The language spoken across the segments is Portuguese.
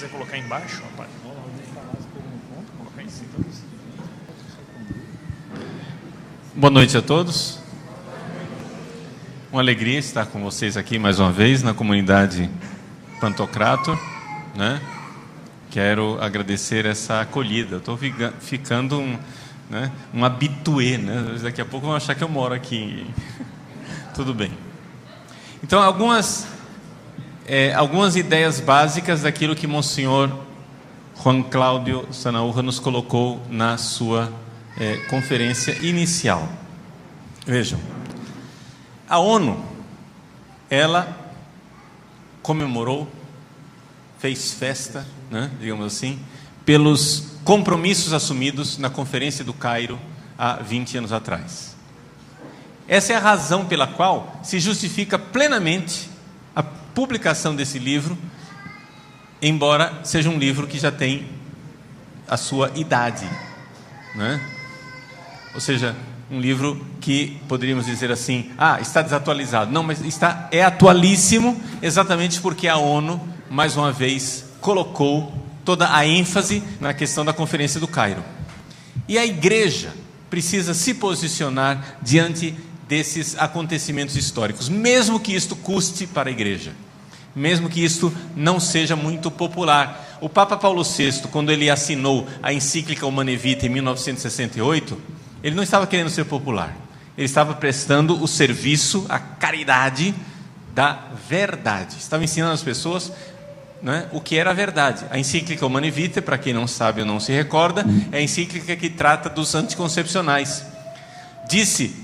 quiser colocar embaixo, rapaz. Colocar em cima. Boa noite a todos. Uma alegria estar com vocês aqui mais uma vez na comunidade Pantocrator, né? Quero agradecer essa acolhida. Estou ficando um habitué, né? Daqui a pouco vão achar que eu moro aqui. Tudo bem. Então, algumas ideias básicas daquilo que Monsenhor Juan Cláudio Sanaúja nos colocou na sua conferência inicial. Vejam, a ONU, ela comemorou, fez festa, né, digamos assim, pelos compromissos assumidos na Conferência do Cairo há 20 anos atrás. Essa é a razão pela qual se justifica plenamente a publicação desse livro, embora seja um livro que já tem a sua idade, né? Ou seja, um livro que poderíamos dizer assim, está desatualizado. Não, mas é atualíssimo, exatamente porque a ONU, mais uma vez, colocou toda a ênfase na questão da Conferência do Cairo. E a igreja precisa se posicionar diante desses acontecimentos históricos, mesmo que isto custe para a igreja, mesmo que isto não seja muito popular. O Papa Paulo VI, quando ele assinou a encíclica Humanae Vitae em 1968, ele não estava querendo ser popular, ele estava prestando o serviço, a caridade da verdade, estava ensinando as pessoas, né, o que era a verdade. A encíclica Humanae Vitae, para quem não sabe ou não se recorda, é a encíclica que trata dos anticoncepcionais. Disse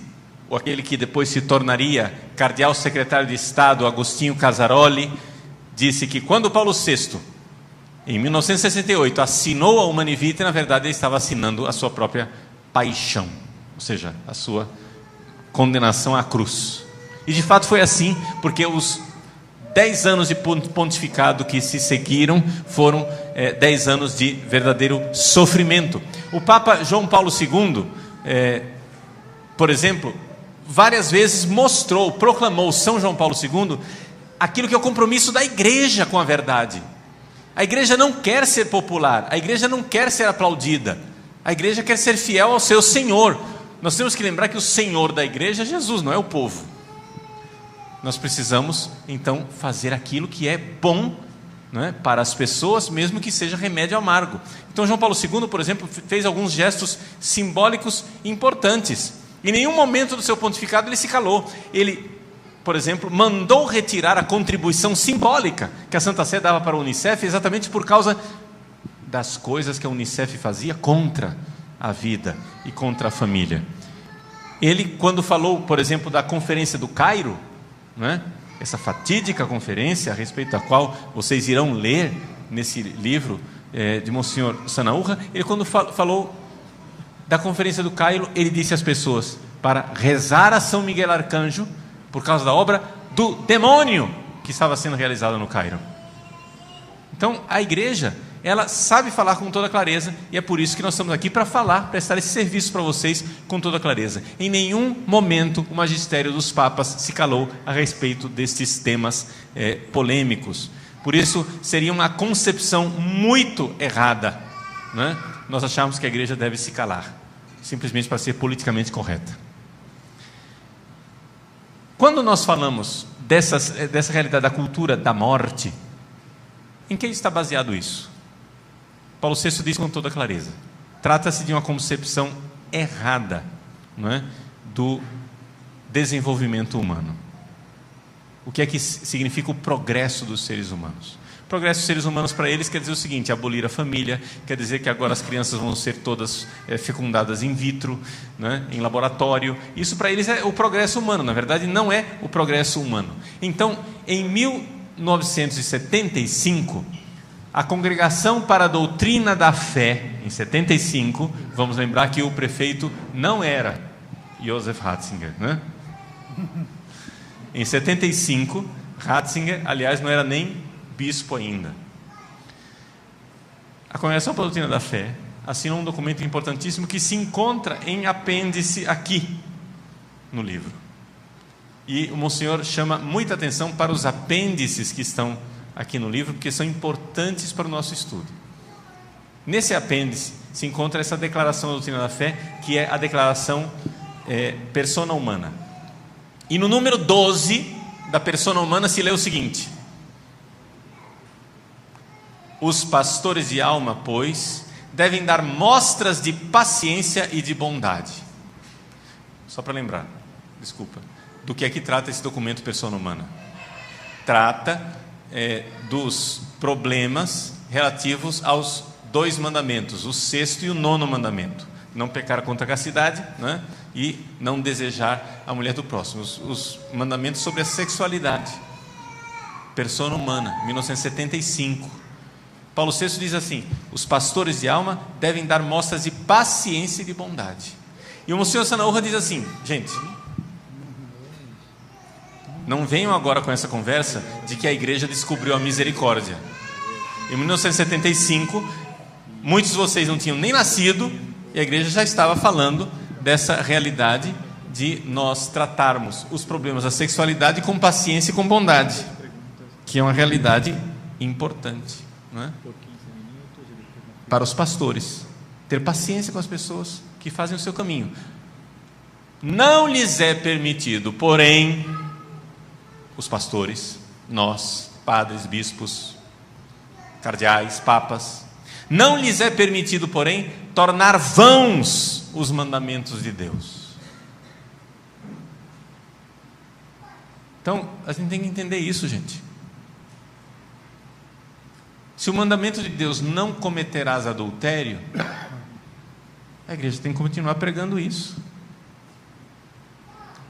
aquele que depois se tornaria cardeal secretário de Estado, Agostinho Casaroli, disse que quando Paulo VI, em 1968, assinou a Humanae Vitae, na verdade ele estava assinando a sua própria paixão, ou seja, a sua condenação à cruz. E de fato foi assim, porque os 10 anos de pontificado que se seguiram foram 10 anos de verdadeiro sofrimento. O Papa João Paulo II, por exemplo, várias vezes proclamou São João Paulo II aquilo que é o compromisso da igreja com a verdade. A igreja não quer ser popular, a igreja não quer ser aplaudida, a igreja quer ser fiel ao seu Senhor. Nós temos que lembrar que o Senhor da igreja é Jesus, não é o povo. Nós precisamos então fazer aquilo que é bom, né, para as pessoas, mesmo que seja remédio amargo. Então João Paulo II, por exemplo, fez alguns gestos simbólicos importantes. Em nenhum momento do seu pontificado ele se calou. Ele, por exemplo, mandou retirar a contribuição simbólica que a Santa Sé dava para a Unicef, exatamente por causa das coisas que a Unicef fazia contra a vida e contra a família. Ele, quando falou, por exemplo, da Conferência do Cairo, né, essa fatídica conferência, a respeito da qual vocês irão ler nesse livro de Monsenhor Sanaúja, ele, quando falou da Conferência do Cairo, ele disse às pessoas para rezar a São Miguel Arcanjo por causa da obra do demônio que estava sendo realizada no Cairo. Então a igreja, ela sabe falar com toda clareza, e é por isso que nós estamos aqui para prestar esse serviço para vocês com toda clareza. Em nenhum momento o magistério dos papas se calou a respeito destes temas polêmicos. Por isso seria uma concepção muito errada, né, nós achamos que a igreja deve se calar, simplesmente para ser politicamente correta. Quando nós falamos dessa realidade da cultura da morte, em que está baseado isso? Paulo VI diz com toda clareza: trata-se de uma concepção errada, não é, do desenvolvimento humano. O que é que significa o progresso dos seres humanos? O progresso dos seres humanos para eles quer dizer o seguinte: abolir a família, quer dizer que agora as crianças vão ser todas fecundadas in vitro, né, em laboratório. Isso para eles é o progresso humano, na verdade não é o progresso humano. Então, em 1975, a Congregação para a Doutrina da Fé, em 75, vamos lembrar que o prefeito não era Joseph Ratzinger, né? Em 75, Ratzinger, aliás, não era nem bispo ainda. A Congregação para a Doutrina da Fé assinou um documento importantíssimo que se encontra em apêndice aqui no livro. E o Monsenhor chama muita atenção para os apêndices que estão aqui no livro, porque são importantes para o nosso estudo. Nesse apêndice se encontra essa declaração da doutrina da fé, que é a declaração persona humana. E no número 12 da persona humana se lê o seguinte: os pastores de alma, pois, devem dar mostras de paciência e de bondade. Só para lembrar, desculpa, do que é que trata esse documento persona humana? Trata dos problemas relativos aos 2 mandamentos, o 6º e o 9º mandamento: não pecar contra a castidade, né? E não desejar a mulher do próximo. Os mandamentos sobre a sexualidade. Persona humana, 1975. Paulo VI diz assim: os pastores de alma devem dar mostras de paciência e de bondade. E o Monsenhor Sanaúja diz assim: gente, não venham agora com essa conversa de que a igreja descobriu a misericórdia. Em 1975, muitos de vocês não tinham nem nascido e a igreja já estava falando dessa realidade de nós tratarmos os problemas da sexualidade com paciência e com bondade, que é uma realidade importante, não é? Para os pastores, ter paciência com as pessoas que fazem o seu caminho. Não lhes é permitido, porém, os pastores, nós, padres, bispos, cardeais, papas, não lhes é permitido, porém, tornar vãos os mandamentos de Deus. Então, a gente tem que entender isso, gente. Se o mandamento de Deus, não cometerás adultério, a igreja tem que continuar pregando isso.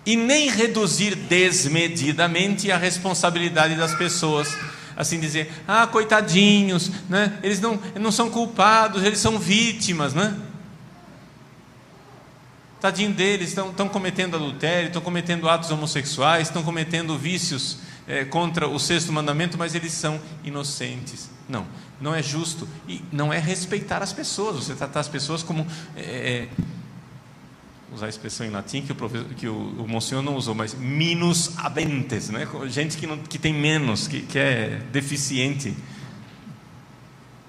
E nem reduzir desmedidamente a responsabilidade das pessoas, assim dizer: coitadinhos, né? Eles não são culpados, eles são vítimas, né? Tadinho deles, estão cometendo adultério, estão cometendo atos homossexuais, estão cometendo vícios contra o 6º mandamento, mas eles são inocentes. Não é justo, e não é respeitar as pessoas. Você tratar as pessoas como usar a expressão em latim que o Monsenhor não usou, mas minus habentes, né? Gente que tem menos, que é deficiente.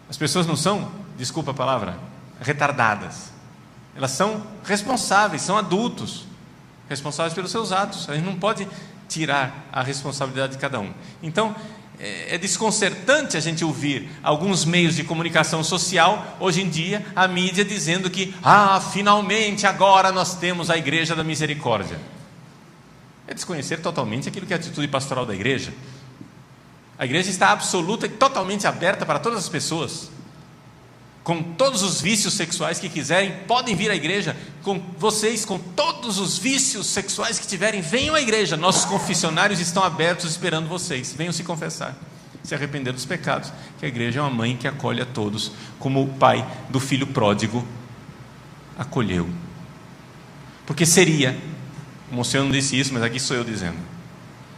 As pessoas não são, desculpa a palavra, retardadas. Elas são responsáveis, são adultos, responsáveis pelos seus atos. A gente não pode tirar a responsabilidade de cada um. Então, é desconcertante a gente ouvir alguns meios de comunicação social, hoje em dia, a mídia dizendo que finalmente agora nós temos a Igreja da Misericórdia. É desconhecer totalmente aquilo que é a atitude pastoral da igreja. A igreja está absoluta e totalmente aberta para todas as pessoas, com todos os vícios sexuais que quiserem, podem vir à igreja. Com vocês, com todos os vícios sexuais que tiverem, venham à igreja. Nossos confessionários estão abertos esperando vocês. Venham se confessar, se arrepender dos pecados, que a igreja é uma mãe que acolhe a todos, como o pai do filho pródigo acolheu. Porque seria, o Monsenhor não disse isso, mas aqui sou eu dizendo,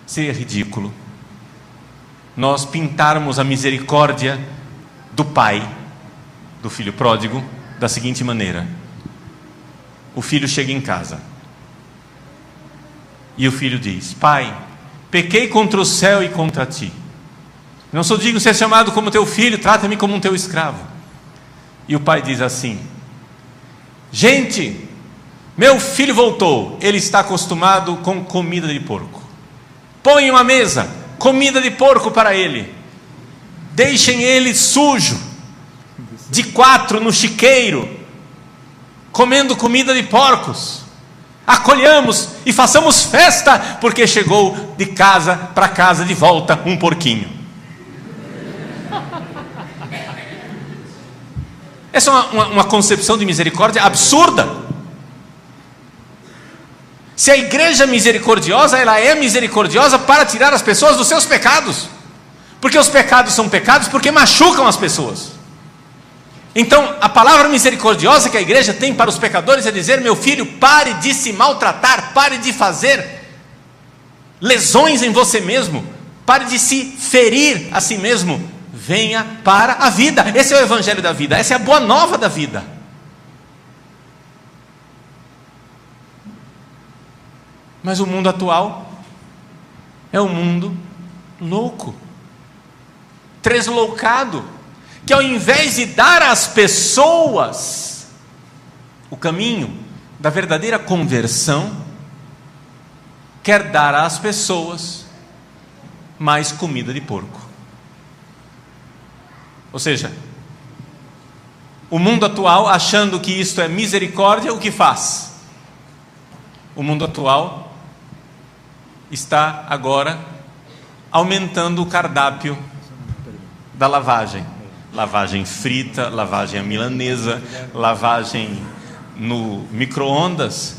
seria ridículo nós pintarmos a misericórdia do pai do filho pródigo da seguinte maneira: o filho chega em casa e o filho diz: pai, pequei contra o céu e contra ti, não sou digno de ser chamado como teu filho, trata-me como um teu escravo. E o pai diz assim: gente, meu filho voltou, ele está acostumado com comida de porco, põe uma mesa, comida de porco para ele, deixem ele sujo, de 4 no chiqueiro, comendo comida de porcos. Acolhamos e façamos festa, porque chegou de casa para casa de volta um porquinho. Essa é uma concepção de misericórdia absurda. Se a igreja é misericordiosa, ela é misericordiosa para tirar as pessoas dos seus pecados, porque os pecados são pecados porque machucam as pessoas. Então, a palavra misericordiosa que a igreja tem para os pecadores é dizer: meu filho, pare de se maltratar, pare de fazer lesões em você mesmo, pare de se ferir a si mesmo, venha para a vida. Esse é o evangelho da vida, essa é a boa nova da vida. Mas o mundo atual é um mundo louco. tresloucado, que ao invés de dar às pessoas o caminho da verdadeira conversão, quer dar às pessoas mais comida de porco. Ou seja, o mundo atual, achando que isto é misericórdia, o que faz? O mundo atual está agora aumentando o cardápio da lavagem. Lavagem frita, lavagem à milanesa, lavagem no micro-ondas,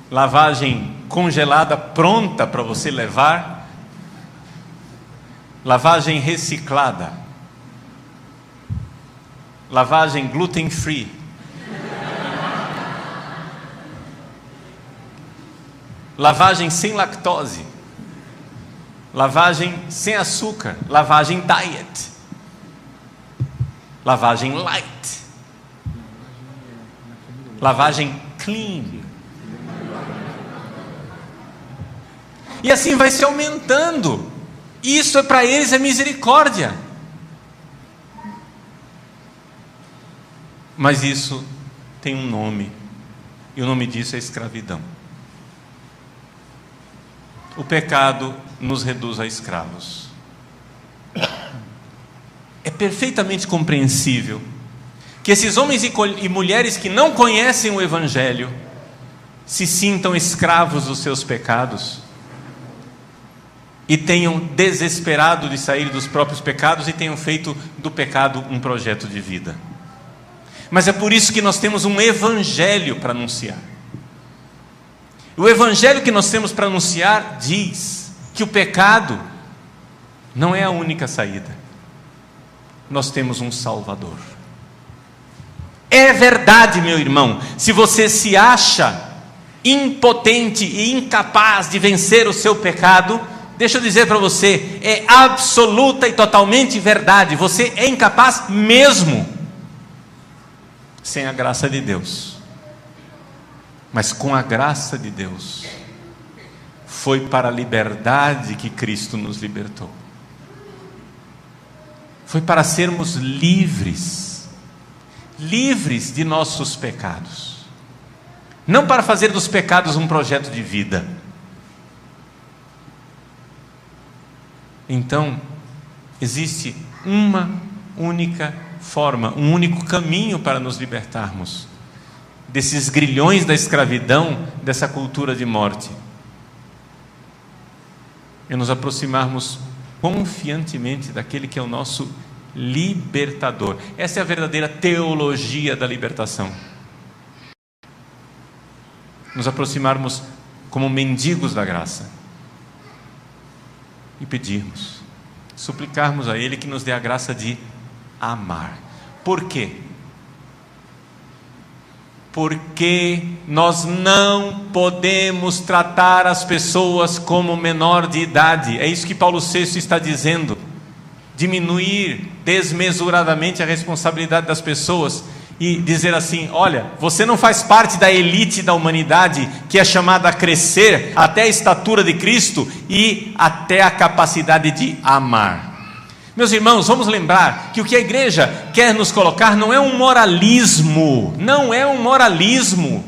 lavagem congelada pronta para você levar, lavagem reciclada, lavagem gluten free, lavagem sem lactose, lavagem sem açúcar, lavagem diet, lavagem light, lavagem clean. E assim vai se aumentando. Isso é para eles é misericórdia. Mas isso tem um nome, e o nome disso é escravidão. O pecado nos reduz a escravos. É perfeitamente compreensível que esses homens e mulheres que não conhecem o Evangelho se sintam escravos dos seus pecados e tenham desesperado de sair dos próprios pecados e tenham feito do pecado um projeto de vida. Mas é por isso que nós temos um Evangelho para anunciar. O Evangelho que nós temos para anunciar diz que o pecado não é a única saída. Nós temos um Salvador. É verdade, meu irmão, se você se acha impotente e incapaz de vencer o seu pecado, deixa eu dizer para você, é absoluta e totalmente verdade, você é incapaz mesmo, sem a graça de Deus. Mas com a graça de Deus, foi para a liberdade que Cristo nos libertou. Foi para sermos livres, livres de nossos pecados. Não para fazer dos pecados um projeto de vida. Então, existe uma única forma, um único caminho para nos libertarmos desses grilhões da escravidão, dessa cultura de morte. É nos aproximarmos confiantemente daquele que é o nosso libertador. Essa é a verdadeira teologia da libertação. Nos aproximarmos como mendigos da graça e pedirmos, suplicarmos a Ele que nos dê a graça de amar. Por quê? Porque nós não podemos tratar as pessoas como menor de idade. É isso que Paulo VI está dizendo. Diminuir desmesuradamente a responsabilidade das pessoas e dizer assim: olha, você não faz parte da elite da humanidade que é chamada a crescer até a estatura de Cristo e até a capacidade de amar. Meus irmãos, vamos lembrar que o que a igreja quer nos colocar não é um moralismo, não é um moralismo.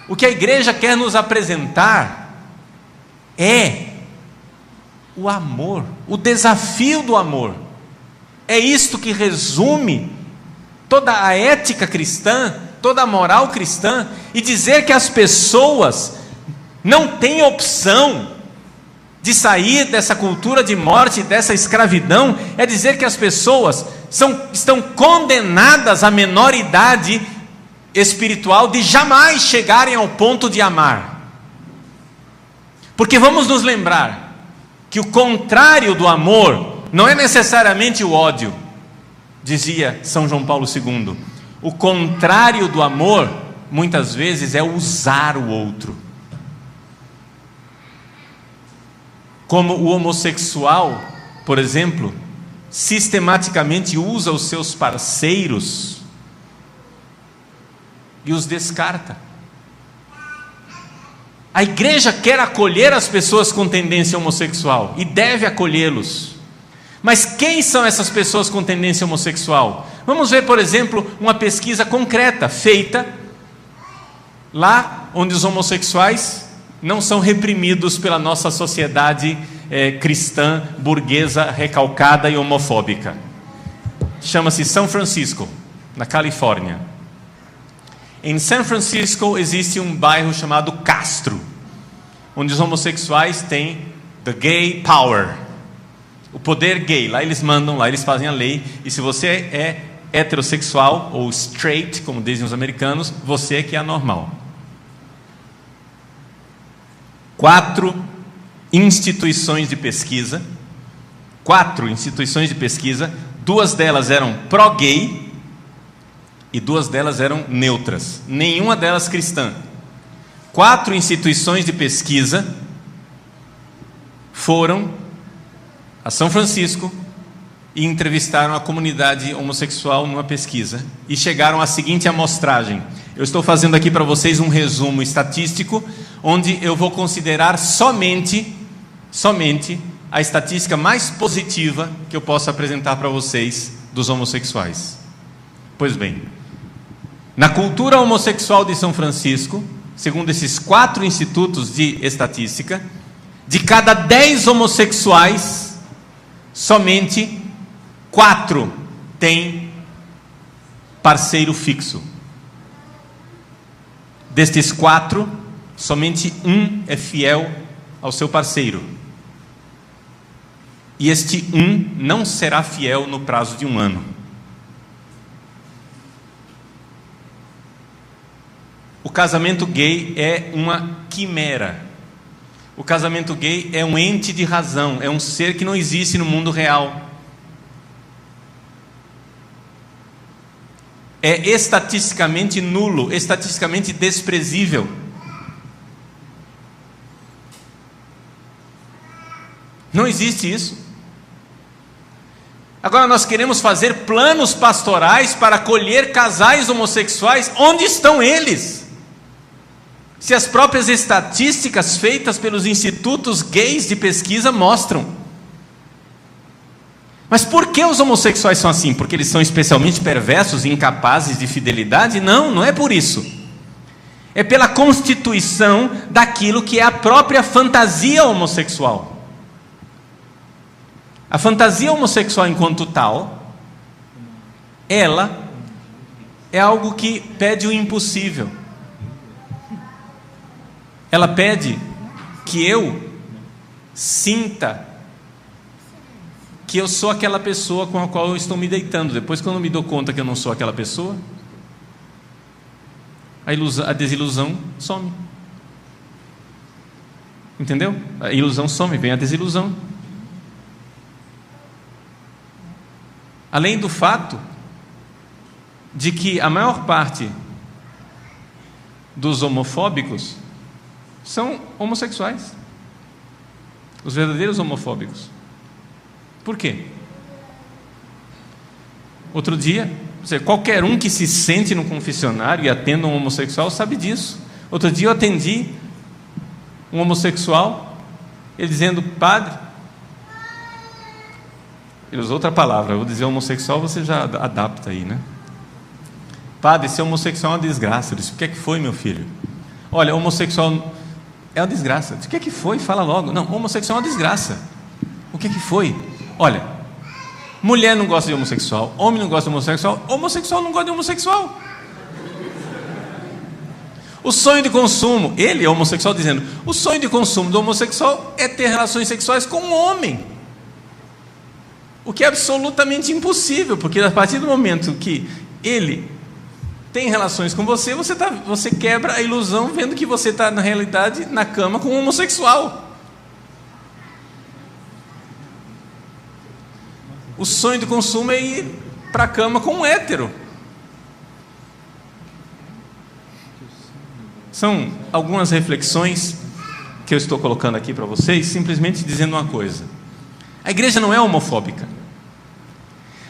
O que a igreja quer nos apresentar é o amor, o desafio do amor. É isto que resume toda a ética cristã, toda a moral cristã, e dizer que as pessoas não têm opção de sair dessa cultura de morte, dessa escravidão, é dizer que as pessoas estão condenadas à menor idade espiritual de jamais chegarem ao ponto de amar. Porque vamos nos lembrar que o contrário do amor não é necessariamente o ódio, dizia São João Paulo II. O contrário do amor, muitas vezes, é usar o outro. Como o homossexual, por exemplo, sistematicamente usa os seus parceiros e os descarta. A igreja quer acolher as pessoas com tendência homossexual e deve acolhê-los, Mas quem são essas pessoas com tendência homossexual? Vamos ver, por exemplo, uma pesquisa concreta feita lá onde os homossexuais não são reprimidos pela nossa sociedade cristã, burguesa, recalcada e homofóbica. Chama-se São Francisco, na Califórnia. Em São Francisco existe um bairro chamado Castro, onde os homossexuais têm the gay power, o poder gay. Lá eles mandam, lá eles fazem a lei, e se você é heterossexual ou straight, como dizem os americanos, você é que é anormal. 4 instituições de pesquisa, 2 delas eram pró-gay e 2 delas eram neutras, nenhuma delas cristã. 4 instituições de pesquisa foram a São Francisco e entrevistaram a comunidade homossexual numa pesquisa e chegaram à seguinte amostragem. Eu estou fazendo aqui para vocês um resumo estatístico, onde eu vou considerar somente a estatística mais positiva que eu posso apresentar para vocês dos homossexuais. Pois bem, na cultura homossexual de São Francisco, segundo esses 4 institutos de estatística, de cada 10 homossexuais, somente 4 têm parceiro fixo. Destes 4, somente 1 é fiel ao seu parceiro. E este 1 não será fiel no prazo de 1 ano. O casamento gay é uma quimera. O casamento gay é um ente de razão, é um ser que não existe no mundo real. É estatisticamente nulo, estatisticamente desprezível. Não existe isso. Agora nós queremos fazer planos pastorais para acolher casais homossexuais. Onde estão eles? Se as próprias estatísticas feitas pelos institutos gays de pesquisa mostram. Mas por que os homossexuais são assim? Porque eles são especialmente perversos e incapazes de fidelidade? Não, não é por isso. É pela constituição daquilo que é a própria fantasia homossexual. A fantasia homossexual enquanto tal, ela é algo que pede o impossível. Ela pede que eu sinta que eu sou aquela pessoa com a qual eu estou me deitando. Depois, quando eu me dou conta que eu não sou aquela pessoa, a desilusão some. Entendeu? A ilusão some, vem a desilusão. Além do fato de que a maior parte dos homofóbicos são homossexuais, os verdadeiros homofóbicos. Por quê? Outro dia, qualquer um que se sente no confessionário e atenda um homossexual sabe disso. Outro dia eu atendi um homossexual, ele dizendo: padre, ele usou outra palavra, eu vou dizer homossexual, você já adapta aí, né? Padre, ser homossexual é uma desgraça. Eu disse: o que é que foi, meu filho? Olha, homossexual é uma desgraça. Eu disse: o que é que foi? Fala logo. Não, homossexual é uma desgraça. O que é que foi? Olha, mulher não gosta de homossexual, homem não gosta de homossexual, homossexual não gosta de homossexual. O sonho de consumo, ele é homossexual, dizendo: o sonho de consumo do homossexual é ter relações sexuais com um homem. O que é absolutamente impossível, porque a partir do momento que ele tem relações com você, você quebra a ilusão vendo que você está, na realidade, na cama com um homossexual. O sonho de consumo é ir para a cama com um hétero. São algumas reflexões que eu estou colocando aqui para vocês, simplesmente dizendo uma coisa: a igreja não é homofóbica.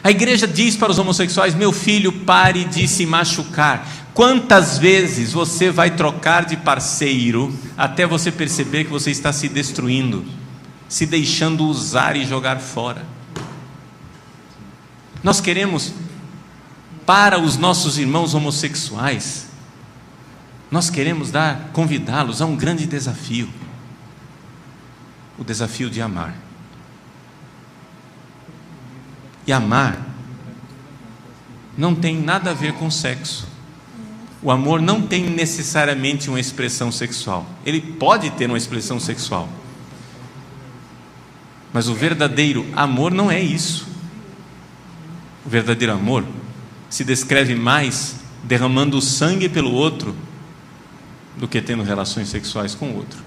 A igreja diz para os homossexuais: meu filho, pare de se machucar. Quantas vezes você vai trocar de parceiro até você perceber que você está se destruindo, se deixando usar e jogar fora? Nós queremos, para os nossos irmãos homossexuais, nós queremos convidá-los a um grande desafio. O desafio de amar. E amar não tem nada a ver com sexo. O amor não tem necessariamente uma expressão sexual. Ele pode ter uma expressão sexual. Mas o verdadeiro amor não é isso. O verdadeiro amor se descreve mais derramando o sangue pelo outro do que tendo relações sexuais com o outro.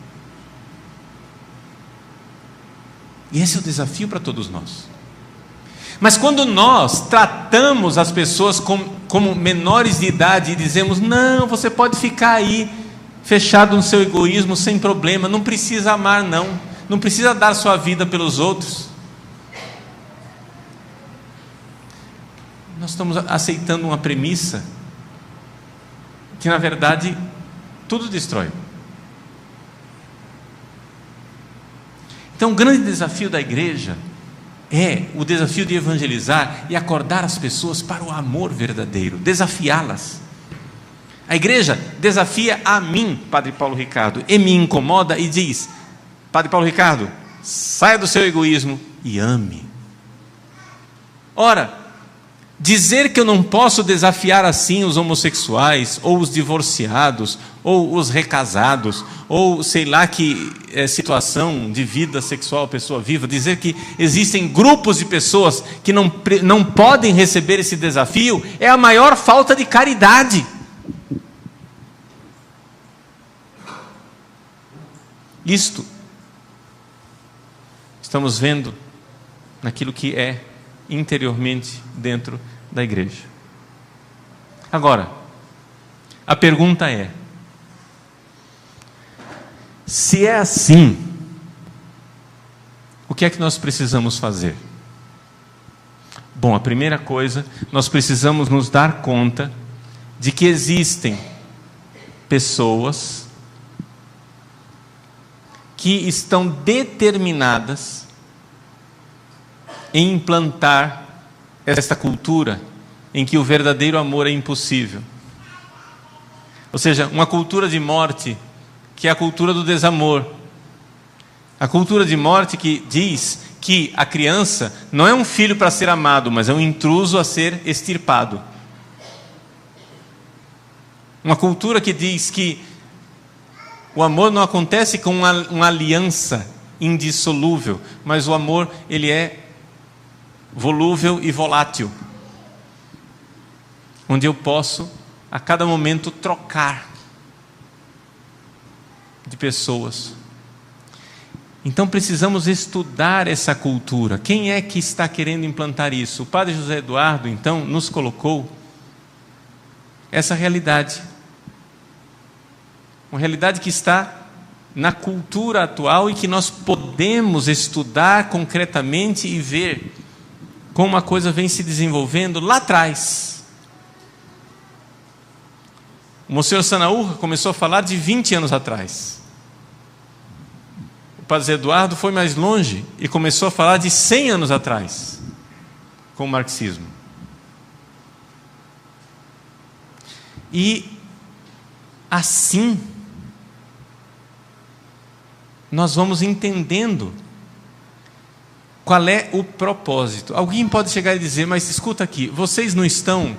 E esse é o desafio para todos nós. Mas quando nós tratamos as pessoas como menores de idade e dizemos: não, você pode ficar aí fechado no seu egoísmo sem problema, não precisa amar não precisa dar sua vida pelos outros, nós estamos aceitando uma premissa que na verdade tudo destrói. Então o grande desafio da igreja é o desafio de evangelizar e acordar as pessoas para o amor verdadeiro, desafiá-las. A igreja desafia a mim, Padre Paulo Ricardo, e me incomoda e diz: Padre Paulo Ricardo, saia do seu egoísmo e ame. Ora, dizer que eu não posso desafiar assim os homossexuais, ou os divorciados, ou os recasados, ou sei lá que situação de vida sexual a pessoa viva, dizer que existem grupos de pessoas que não podem receber esse desafio, é a maior falta de caridade. Isto estamos vendo naquilo que é interiormente dentro da igreja. Agora, a pergunta é: se é assim, o que é que nós precisamos fazer? Bom, a primeira coisa, nós precisamos nos dar conta de que existem pessoas que estão determinadas em implantar esta cultura em que o verdadeiro amor é impossível. Ou seja, uma cultura de morte, que é a cultura do desamor. A cultura de morte que diz que a criança não é um filho para ser amado, mas é um intruso a ser extirpado. Uma cultura que diz que o amor não acontece com uma aliança indissolúvel, mas o amor, ele é volúvel e volátil, onde eu posso a cada momento trocar de pessoas. Então precisamos estudar essa cultura. Quem é que está querendo implantar isso? O Padre José Eduardo então nos colocou essa realidade, uma realidade que está na cultura atual e que nós podemos estudar concretamente e ver como uma coisa vem se desenvolvendo lá atrás. O Monsenhor Sanaúja começou a falar de 20 anos atrás. O Padre Eduardo foi mais longe e começou a falar de 100 anos atrás, com o marxismo. E assim nós vamos entendendo qual é o propósito. Alguém pode chegar e dizer: mas escuta aqui, vocês não estão,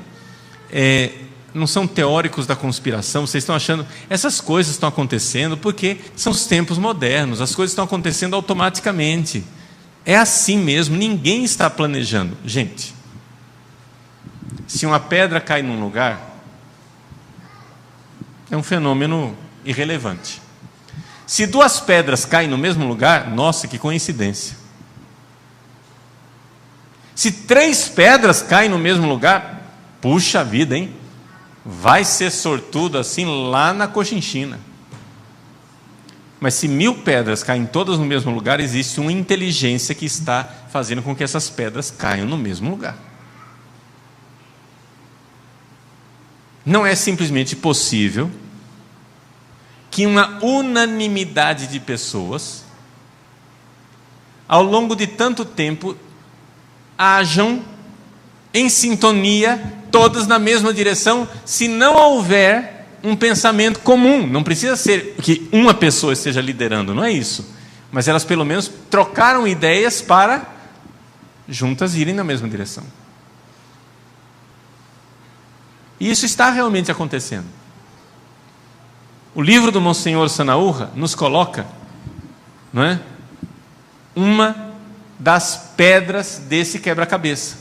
não são teóricos da conspiração, vocês estão achando, essas coisas estão acontecendo porque são os tempos modernos, as coisas estão acontecendo automaticamente. É assim mesmo, ninguém está planejando. Gente, se uma pedra cai num lugar, é um fenômeno irrelevante. Se duas pedras caem no mesmo lugar, nossa, que coincidência. Se 3 pedras caem no mesmo lugar, puxa vida, hein? Vai ser sortudo assim lá na Cochinchina. Mas se 1000 pedras caem todas no mesmo lugar, existe uma inteligência que está fazendo com que essas pedras caiam no mesmo lugar. Não é simplesmente possível que uma unanimidade de pessoas, ao longo de tanto tempo, hajam em sintonia, todas na mesma direção, se não houver um pensamento comum. Não precisa ser que uma pessoa esteja liderando, não é isso. Mas elas pelo menos trocaram ideias para juntas irem na mesma direção. E isso está realmente acontecendo. O livro do Monsenhor Sanaúja nos coloca, não é, uma das pedras desse quebra-cabeça.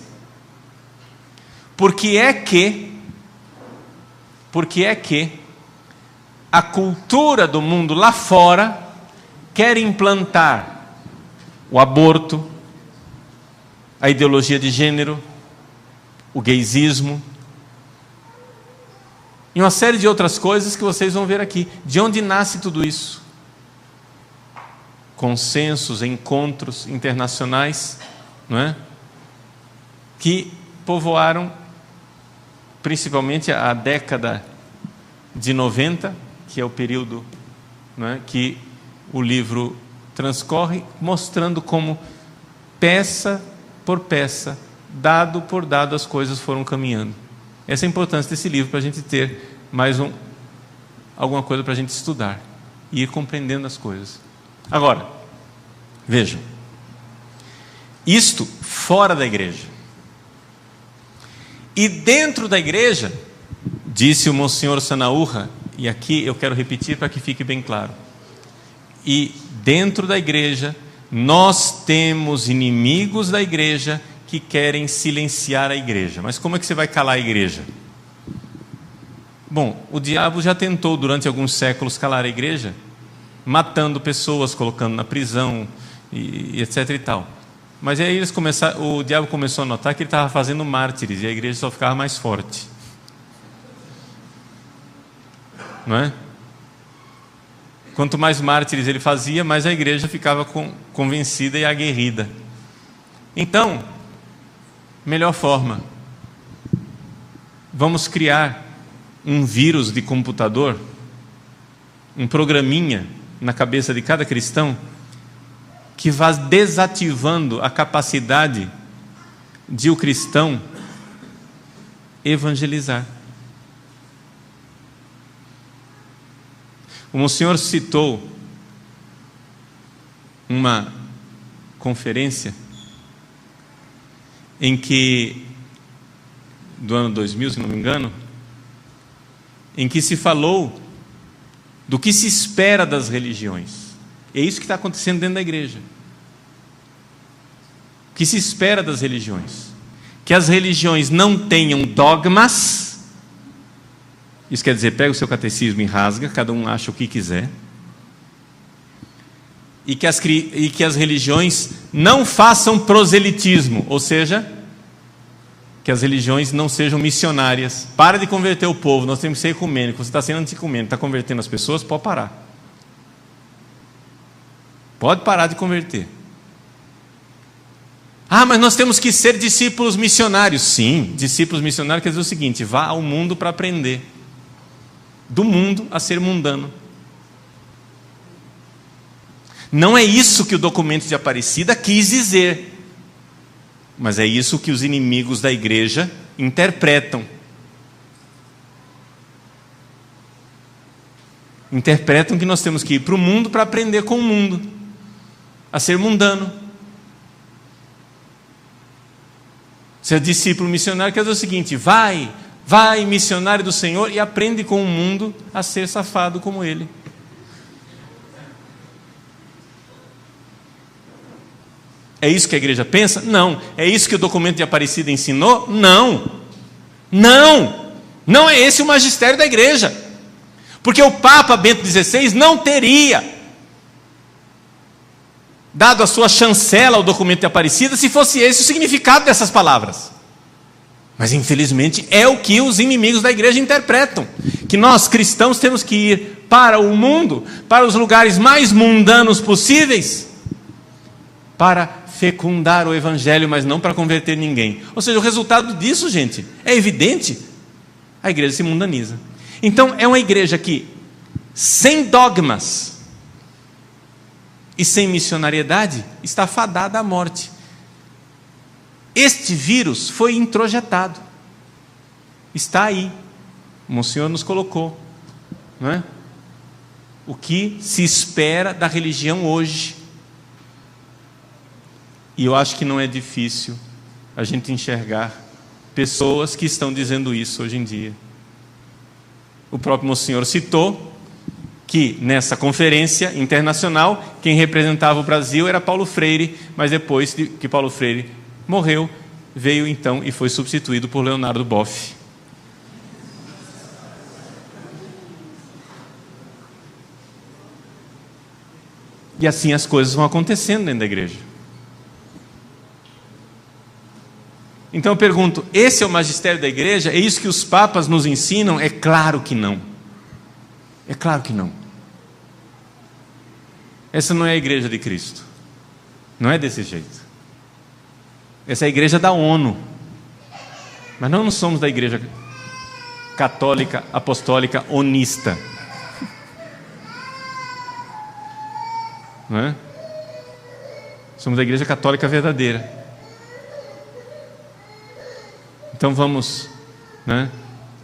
Por que é que a cultura do mundo lá fora quer implantar o aborto, a ideologia de gênero, o gaysismo e uma série de outras coisas que vocês vão ver aqui. De onde nasce tudo isso? Consensos, encontros internacionais, não é? Que povoaram principalmente a década de 90, que é o período, não é, que o livro transcorre, mostrando como peça por peça, dado por dado, as coisas foram caminhando. Essa é a importância desse livro, para a gente ter mais alguma coisa para a gente estudar e ir compreendendo as coisas. Agora, vejam, isto fora da igreja. E dentro da igreja, disse o Monsenhor Sanaúja, e aqui eu quero repetir para que fique bem claro. E dentro da igreja, nós temos inimigos da igreja que querem silenciar a igreja. Mas como é que você vai calar a igreja? Bom, o diabo já tentou durante alguns séculos calar a igreja, matando pessoas, colocando na prisão, e etc e tal. Mas aí o diabo começou a notar que ele estava fazendo mártires, e a igreja só ficava mais forte. Não é? Quanto mais mártires ele fazia, mais a igreja ficava convencida e aguerrida. Então, melhor forma, vamos criar um vírus de computador, um programinha na cabeça de cada cristão, que vá desativando a capacidade de o cristão evangelizar. O Monsenhor citou uma conferência em que, do ano 2000, se não me engano, em que se falou do que se espera das religiões. É isso que está acontecendo dentro da igreja. O que se espera das religiões? Que as religiões não tenham dogmas. Isso quer dizer, pega o seu catecismo e rasga, cada um acha o que quiser. E que as religiões não façam proselitismo, ou seja, que as religiões não sejam missionárias. Para de converter o povo, nós temos que ser ecumênicos. Você está sendo anticumênico, está convertendo as pessoas, pode parar. Pode parar de converter. Ah, mas nós temos que ser discípulos missionários. Sim, discípulos missionários quer dizer o seguinte: vá ao mundo para aprender. Do mundo a ser mundano. Não é isso que o documento de Aparecida quis dizer, mas é isso que os inimigos da igreja interpretam. Interpretam que nós temos que ir para o mundo para aprender com o mundo, a ser mundano. Ser discípulo missionário quer dizer o seguinte: vai missionário do Senhor e aprende com o mundo a ser safado como ele. É isso que a igreja pensa? Não. É isso que o documento de Aparecida ensinou? Não. Não é esse o magistério da igreja. Porque o Papa Bento XVI não teria dado a sua chancela ao documento de Aparecida se fosse esse o significado dessas palavras. Mas infelizmente é o que os inimigos da igreja interpretam, que nós cristãos temos que ir para o mundo, para os lugares mais mundanos possíveis, para fecundar o evangelho, mas não para converter ninguém. Ou seja, o resultado disso, gente, é evidente: a igreja se mundaniza. Então é uma igreja que, sem dogmas e sem missionariedade, está fadada à morte. Este vírus foi introjetado. Está aí. O Monsenhor nos colocou. Não é? O que se espera da religião hoje. E eu acho que não é difícil a gente enxergar pessoas que estão dizendo isso hoje em dia. O próprio Monsenhor citou que nessa conferência internacional, quem representava o Brasil era Paulo Freire, mas depois que Paulo Freire morreu, veio então e foi substituído por Leonardo Boff. E assim as coisas vão acontecendo dentro da igreja. Então eu pergunto, esse é o magistério da igreja? É isso que os papas nos ensinam? É claro que não. É claro que não. Essa não é a igreja de Cristo. Não é desse jeito. Essa é a igreja da ONU. Mas nós não somos da igreja católica, apostólica, onista. Não é? Somos da igreja católica verdadeira. Então vamos, né,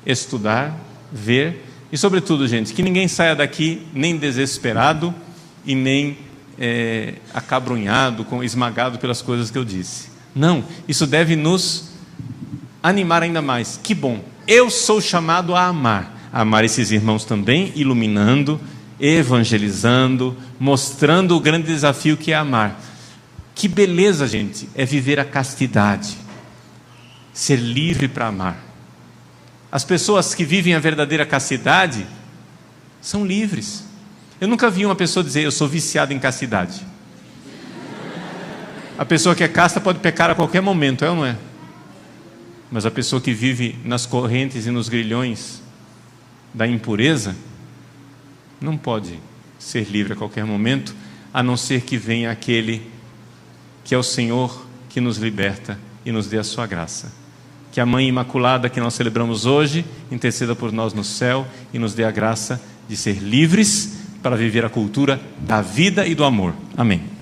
estudar, ver e, sobretudo, gente, que ninguém saia daqui nem desesperado e nem acabrunhado, esmagado pelas coisas que eu disse. Não, isso deve nos animar ainda mais. Que bom, eu sou chamado a amar esses irmãos também, iluminando, evangelizando, mostrando o grande desafio que é amar. Que beleza, gente, é viver a castidade, ser livre para amar. As pessoas que vivem a verdadeira castidade são livres. Eu nunca vi uma pessoa dizer, eu sou viciado em castidade. A pessoa que é casta pode pecar a qualquer momento, é ou não é? Mas a pessoa que vive nas correntes e nos grilhões da impureza não pode ser livre a qualquer momento, a não ser que venha aquele que é o Senhor que nos liberta e nos dê a sua graça. Que a Mãe Imaculada que nós celebramos hoje interceda por nós no céu e nos dê a graça de ser livres para viver a cultura da vida e do amor. Amém.